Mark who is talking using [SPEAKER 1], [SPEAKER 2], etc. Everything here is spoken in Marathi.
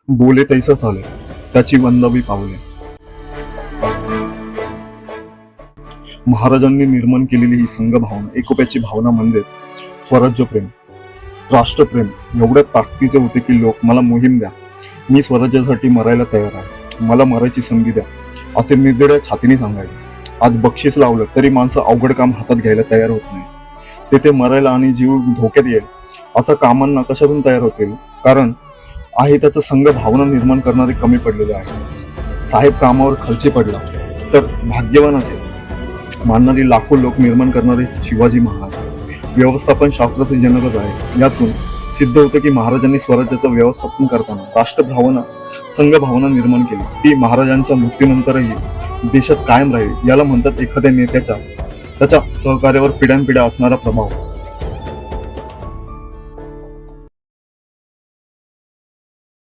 [SPEAKER 1] बोले तैसा चाले, त्याची वंदावी पावले. महाराजांनी निर्माण केलेली ही संघभावना, एकोप्याची भावना म्हणजे स्वराज्य प्रेम, राष्ट्रप्रेम एवढ्या ताकदीचे होते की लोक मला मोहीम द्या, मी स्वराज्यासाठी मरायला तयार आहे, मला मरायची संधी द्या, असे निर्दय छातीने सांगायचे. आज बक्षीस लावलं तरी माणसं अवघड काम हातात घ्यायला तयार होत नाही. तेथे मरायला आणि जीव धोक्यात येईल असं कामांना कशातून तयार होतील? कारण आहे त्याचं संघ भावना निर्माण करणारे कमी पडलेले आहे. साहेब कामावर खर्ची पडला तर भाग्यवान असेल मानणारी लाखो लोक निर्माण करणारे शिवाजी महाराज व्यवस्थापन शास्त्राचे जनकच आहे. यातून सिद्ध होतं की महाराजांनी स्वराज्याचं व्यवस्थापन करताना राष्ट्रभावना संघ भावना निर्माण केली. ती महाराजांच्या मृत्यूनंतरही देशात कायम राहील. याला म्हणतात एखाद्या नेत्याच्या त्याच्या सहकार्यावर पिढ्यानपिढ्या असणारा प्रभाव.